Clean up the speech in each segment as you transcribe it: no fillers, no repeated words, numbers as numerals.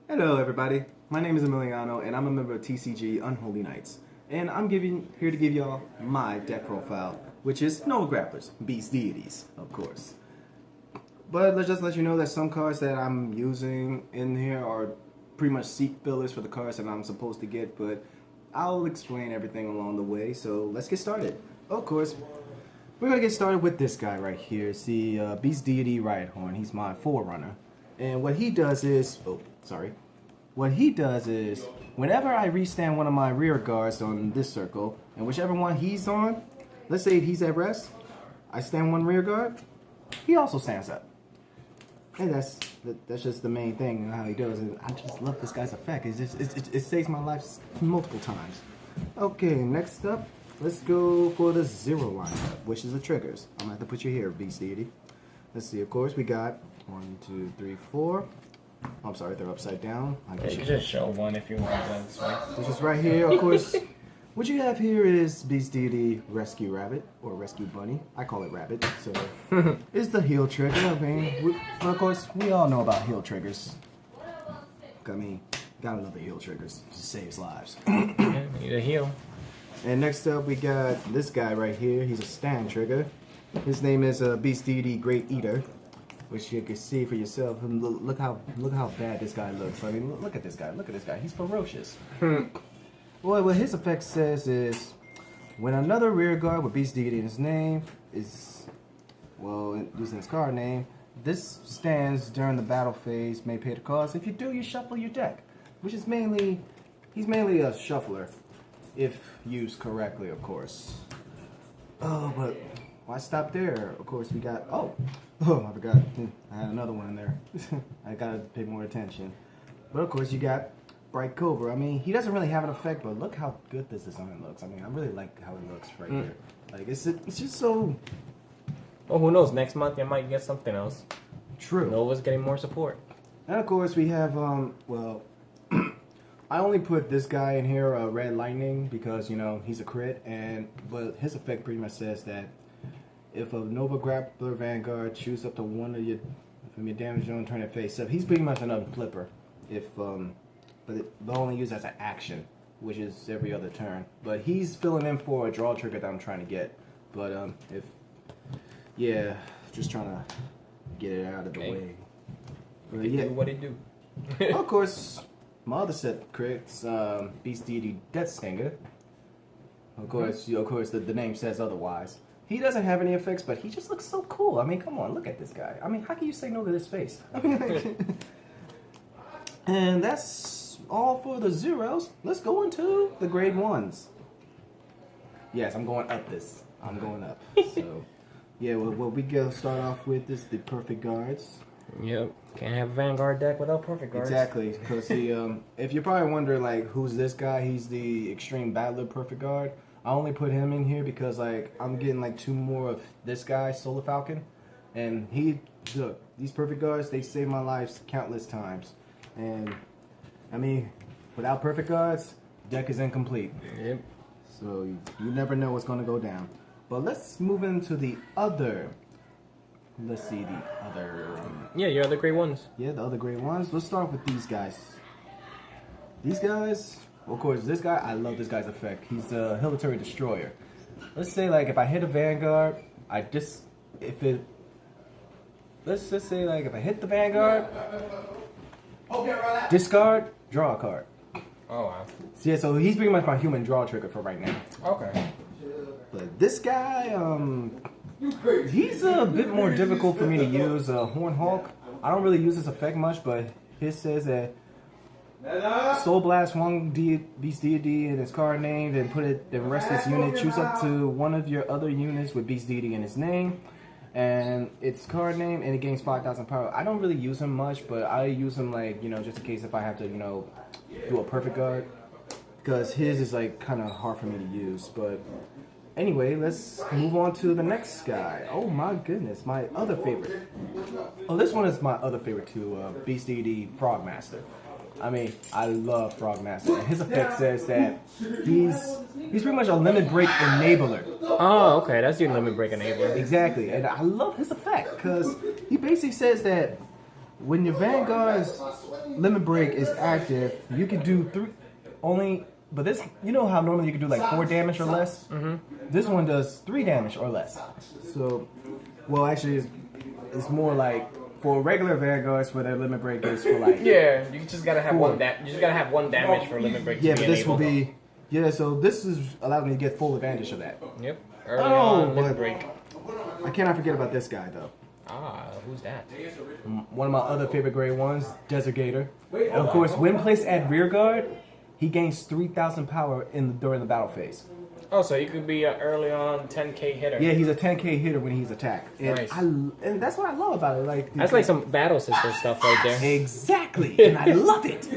Hello everybody, my name is Emiliano and I'm a member of TCG Unholy Knights. And I'm here to give y'all my deck profile, which is no grapplers, beast deities, of course. But let's just let you know that some cards that I'm using in here are pretty much seek fillers for the cards that I'm supposed to get, but I'll explain everything along the way, so let's get started. Of course, we're going to get started with this guy right here. It's the Beast Deity Riot Horn. He's my forerunner. And what he does is, whenever I restand one of my rear guards on this circle, and whichever one he's on, let's say he's at rest, I stand one rear guard, he also stands up. And that's just the main thing and how he does it. I just love this guy's effect. It saves my life multiple times. Okay, next up, let's go for the zero lineup, which is the triggers. I'm gonna have to put you here, Beast Deity. Let's see, of course, we got 1, 2, 3, 4. I'm sorry, they're upside down. You can just show one if you want this way. This is right here, of course. What you have here is Beast Deity Rescue Rabbit, or Rescue Bunny. I call it Rabbit, so it's the heal trigger. I mean, of course, we all know about heal triggers. I mean, gotta love the heal triggers. It saves lives. Yeah, need a heal. And next up, we got this guy right here. He's a stand trigger. His name is Beast Deity Great Eater, which you can see for yourself. And look how bad this guy looks. I mean, look at this guy. Look at this guy. He's ferocious. Well, what his effect says is, when another rear guard with Beast Deity in his name is, well, using his card name, this stands during the battle phase, may pay the cost. If you do, you shuffle your deck, which is he's mainly a shuffler, if used correctly, of course. Oh, but why stop there? Of course, we got, oh, I forgot. I had another one in there. I gotta pay more attention. But of course, you got Bright Cobra. I mean, he doesn't really have an effect, but look how good this design looks. I mean, I really like how it looks right here. Like, it's just so... Well, who knows? Next month you might get something else. True. Nova's getting more support. And of course, we have, well, I only put this guy in here, Red Lightning, because, you know, he's a crit, but his effect pretty much says that if a Nova Grappler Vanguard choose up to one of your from your damage zone, turn it face up, he's pretty much another flipper. But only used as an action, which is every other turn. But he's filling in for a draw trigger that I'm trying to get. But just trying to get it out of the way. But Do what it do. of course, my other set crits, Beast Deity Death Stinger. Of course, the name says otherwise. He doesn't have any effects, but he just looks so cool. I mean, come on, look at this guy. I mean, how can you say no to this face? I mean, like, and that's all for the zeros. Let's go into the grade ones. Yes, I'm going up this. I'm going up. So, yeah, what we go start off with is the perfect guards. Yep. Can't have a Vanguard deck without perfect guards. Exactly, because if you're probably wondering, like, who's this guy? He's the Extreme Battler Perfect Guard. I only put him in here because, like, I'm getting, like, 2 more of this guy, Solar Falcon. And look, these perfect guards, they saved my life countless times. And, I mean, without perfect guards, deck is incomplete. Yep. So, you never know what's going to go down. But let's move into the other... Let's see, the other... Yeah, your other great ones. Yeah, the other great ones. Let's start with these guys. These guys... Of course, this guy, I love this guy's effect. He's a Hilitary Destroyer. Let's say, like, if I hit a Vanguard, let's just say, like, if I hit the Vanguard, discard, draw a card. Oh, wow. So, yeah, so he's pretty much my human draw trigger for right now. Okay. But this guy, he's a bit more difficult for me to use. Horn Hawk, I don't really use this effect much, but his says that Soul Blast one Beast Deity in his card name, then rest this unit. Choose up to one of your other units with Beast Deity in his name and its card name, and it gains 5,000 power. I don't really use him much, but I use him, like, you know, just in case if I have to, you know, do a perfect guard, because his is, like, kind of hard for me to use. But anyway, let's move on to the next guy. Oh my goodness, my other favorite. Oh, this one is my other favorite too, Beast Deity Frogmaster. I mean, I love Frogmaster. And his effect says that he's pretty much a limit break enabler. Oh, okay, that's your limit break enabler. Exactly, and I love his effect because he basically says that when your Vanguard's limit break is active, you can do but this, you know how normally you can do like 4 damage or less? Mm-hmm. This one does 3 damage or less. So, well, actually, it's more like for regular Vanguards, for their limit break is for like. Yeah, you just gotta have one. You just gotta have 1 damage for limit break. Yeah, but this will be. Yeah, so this is allowing me to get full advantage of that. Yep. Early on limit break. I cannot forget about this guy though. Ah, who's that? One of my other favorite grade ones, Desert Gator. And of course, when placed at rear guard, he gains 3,000 power during the battle phase. Oh, so you could be an early on 10k hitter. Yeah, he's a 10k hitter when he's attacked. And Nice. And that's what I love about it. Like That's like some battle sister stuff right there. Exactly, and I love it.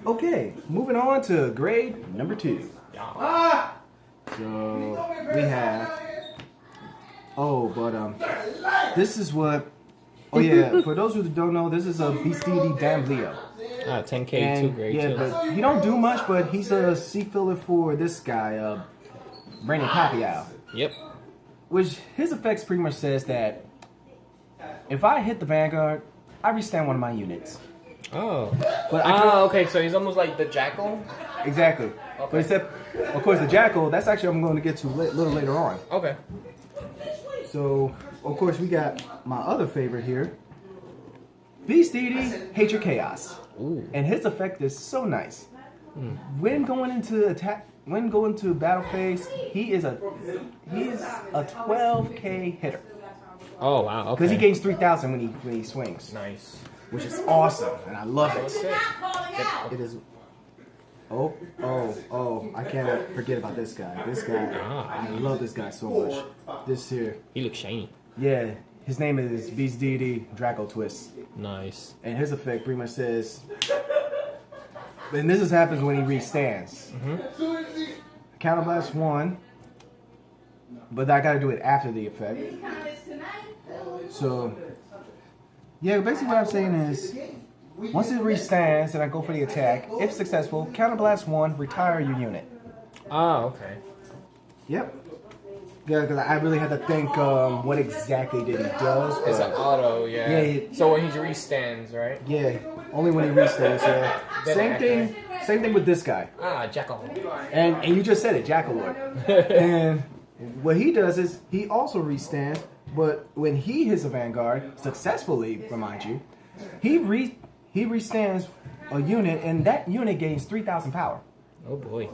Okay, moving on to grade number 2. Yeah. So we have. This is what. Oh yeah, for those who don't know, this is a BCD Damn Leo. 10k And, 2 grade yeah, 2. but he don't do much, but he's a C filler for this guy, Brandon Papillon. Yep. Which his effects pretty much says that if I hit the Vanguard, I restand one of my units. Oh. But Okay, so he's almost like the Jackal? Exactly. Okay. But except, of course, the Jackal, that's actually I'm going to get to a little later on. Okay. So, of course, we got my other favorite here. Beast Deity, Hate Your Chaos. Ooh. And his effect is so nice. When going to battle phase, he's a 12k hitter. Oh, wow. Okay. Because he gains 3,000 when he swings. Nice. Which is awesome, and I love it. Okay. It is. I cannot forget about this guy. This guy, I love this guy so much. This here. He looks shiny. Yeah, his name is Beast Deity Draco Twist. Nice. And his effect pretty much says, and this happens when he restands. Counterblast 1, but I gotta do it after the effect. So, yeah, basically what I'm saying is, once it restands and I go for the attack, if successful, Counterblast 1, retire your unit. Ah, okay. Yep. Yeah, because I really had to think what exactly did he does. It's an auto, yeah. Yeah, so when he restands, right? Yeah, only when he restands. Yeah. Same thing with this guy. Ah, Jackal. And you just said it, Jackalord. And what he does is he also restands, but when he hits a Vanguard successfully, remind you, he restands a unit, and that unit gains 3,000 power. Oh boy.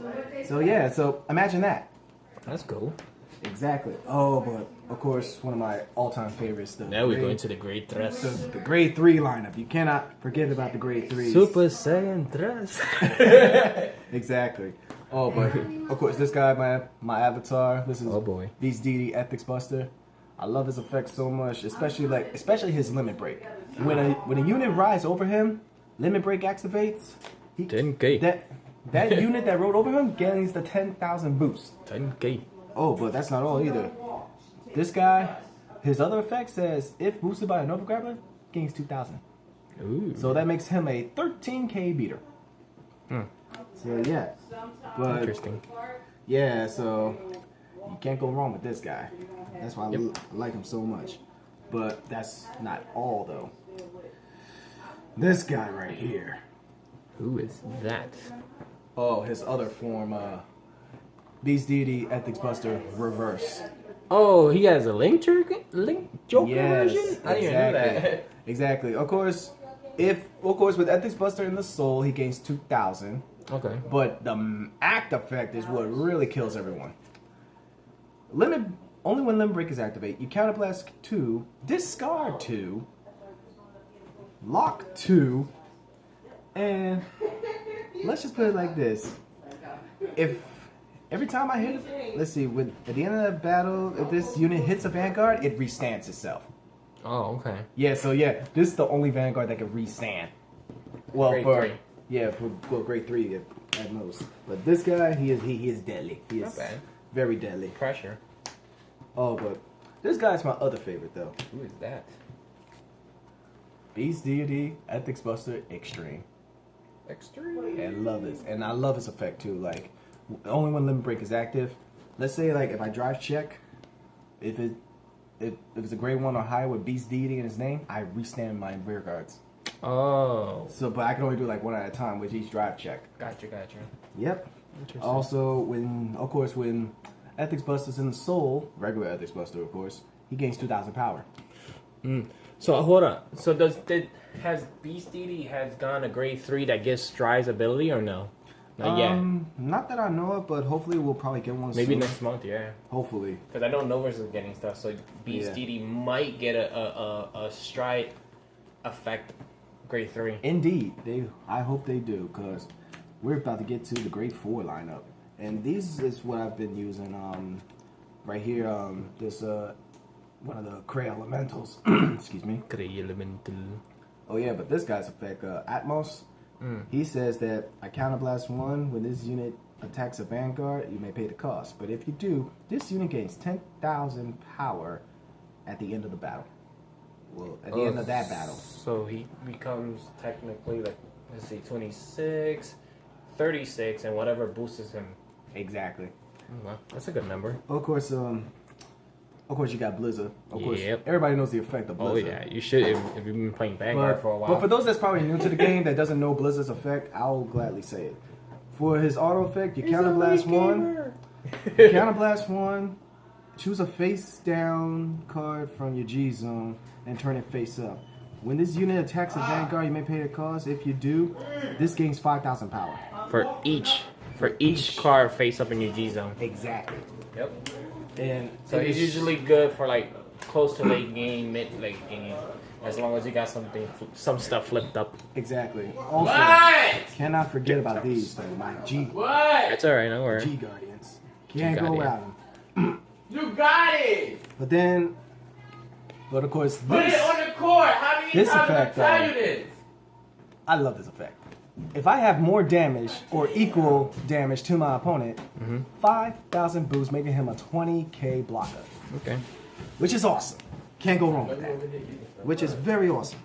So yeah, so imagine that. That's cool. Exactly. Oh, but of course, one of my all-time favorites. Now we're going to the grade 3. The grade 3 lineup. You cannot forget about the grade 3s. Super Saiyan 3. Exactly. Oh, but of course, this guy, my avatar. This is Beast Deity Ethics Buster. I love his effects so much, especially his limit break. When a unit rides over him, limit break activates. 10k. That unit that rode over him gains the 10,000 boost. 10k. Oh, but that's not all either. This guy, his other effect says if boosted by a Nova Grappler, gains 2,000. Ooh. So that makes him a 13k beater. So yeah. But, interesting. Yeah, so you can't go wrong with this guy. That's why I like him so much. But that's not all though. This guy right here. Who is that? Oh, his other form, Beast Deity Ethics Buster Reverse. Oh, he has a Link Joker version? I didn't even know that. Exactly. Of course, with Ethics Buster in the soul, he gains 2,000. Okay. But the act effect is what really kills everyone. Only when Limit Break is activate, you counterblast 2, discard 2, lock 2, and let's just put it like this. If every time I hit it, let's see, at the end of the battle, if this unit hits a Vanguard, it restands itself. Oh, okay. Yeah, so yeah, this is the only Vanguard that can restand. Well, for grade 3 at most. But this guy, he is deadly. He is very deadly. Pressure. Oh, but this guy's my other favorite though. Who is that? Beast Deity Ethics Buster Extreme. Extreme. And love this, and I love his effect too. Like, only when Limit Break is active. Let's say like if I drive check, if it's a grade 1 or higher with Beast Deity in his name, I restand my rear guards. Oh. So, but I can only do like one at a time with each drive check. Gotcha. Yep. Interesting. Also, when Ethics Buster's in the soul, regular Ethics Buster, of course, he gains 2,000 power. So hold on. So has Beast Deity has gone a grade 3 that gives Stride's ability or no? Not yet. Not that I know of, but hopefully we'll probably get one Maybe soon. next month, yeah. Hopefully. Because I know Novus is getting stuff, so Beast Deity might get a Stride effect grade 3. Indeed. I hope they do, because we're about to get to the grade 4 lineup. And these is what I've been using right here. This one of the Cray Elementals. Excuse me. Cray Elemental. Oh yeah, but this guy's effect, Atmos, he says that I counterblast 1 when this unit attacks a Vanguard, you may pay the cost. But if you do, this unit gains 10,000 power at the end of the battle. Well, at the end of that battle. So he becomes technically, like, let's see, 26, 36, and whatever boosts him. Exactly. Well, that's a good number. Of course, you got Blizzard. Of course, Yep. everybody knows the effect of Blizzard. Oh yeah, you should if you've been playing Vanguard for a while. But for those that's probably new to the game that doesn't know Blizzard's effect, I'll gladly say it. For his auto effect, you counterblast 1. Counterblast 1. Choose a face down card from your G zone and turn it face up. When this unit attacks a Vanguard, you may pay the cost. If you do, this gains 5,000 power. For each card face up in your G zone. Exactly. Yep. And So it's usually good for like close to late game, mid late game, as long as you got some stuff flipped up. Exactly. Also, cannot forget about these though, my G. That's alright, no worries. G Guardians. Can't go Guardian. without them. You got it! But of course, Put it on the court! How many this times effect, did I tell you this? I love this effect. If I have more damage or equal damage to my opponent, 5,000 boost, making him a 20k blocker. Okay. Which is awesome. Can't go wrong with that. Which is very awesome.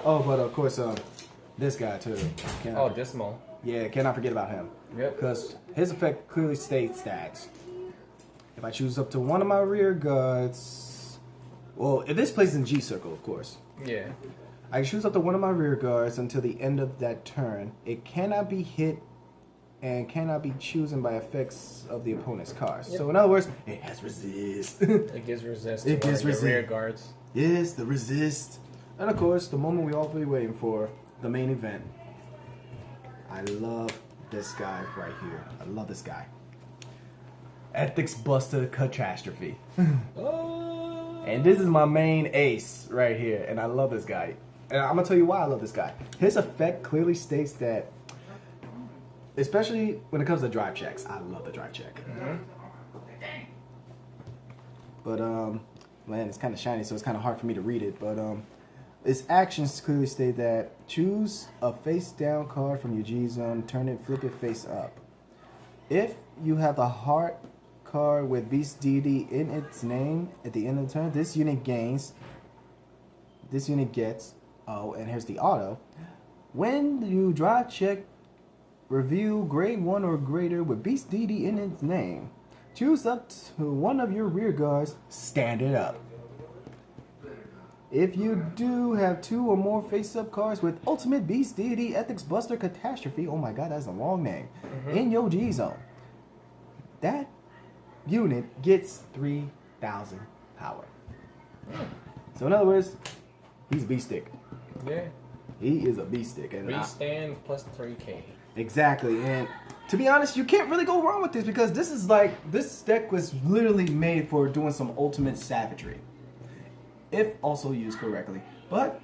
Oh, but of course, this guy too. Oh, Dismal. Yeah, cannot forget about him. Yep. Because his effect clearly states that if I choose up to one of my rear guards, well, if this plays in G circle, of course. Yeah. I choose up to one of my rear guards until the end of that turn. It cannot be hit and cannot be chosen by effects of the opponent's cards. Yep. So in other words, it has resist. It gives resist. It gives to resist. rear guards. Yes, the resist. And of course, the moment we all be waiting for, the main event. I love this guy right here. I love this guy. Ethics Buster Catastrophe. Oh. And this is my main ace right here. And I love this guy. And I'm going to tell you why I love this guy. His effect clearly states that, especially when it comes to drive checks, I love the drive check. But, man, it's kind of shiny, so it's kind of hard for me to read it. But, its actions clearly state that choose a face down card from your G zone, turn it, flip it face up. If you have a heart card with Beast Deity in its name at the end of the turn, this unit gets, oh, and here's the auto. When you drive check, review grade 1 or greater with Beast Deity in its name, choose up to one of your rear guards, stand it up. If you do have 2 or more face-up cards with Ultimate Beast Deity Ethics Buster Catastrophe, oh my god, that's a long name, in your G zone, that unit gets 3,000 power. So in other words, he's a beast stick. Yeah. He is a beast stick. And 3 stand plus 3k. exactly. And to be honest, you can't really go wrong with this because this deck was literally made for doing some ultimate savagery, if also used correctly. But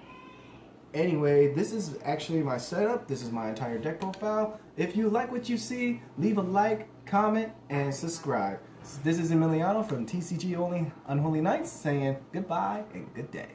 anyway, this is actually my setup. This is my entire deck profile. If you like what you see, leave a like, comment, and subscribe. This is Emiliano from TCG Unholy Knights saying goodbye and good day.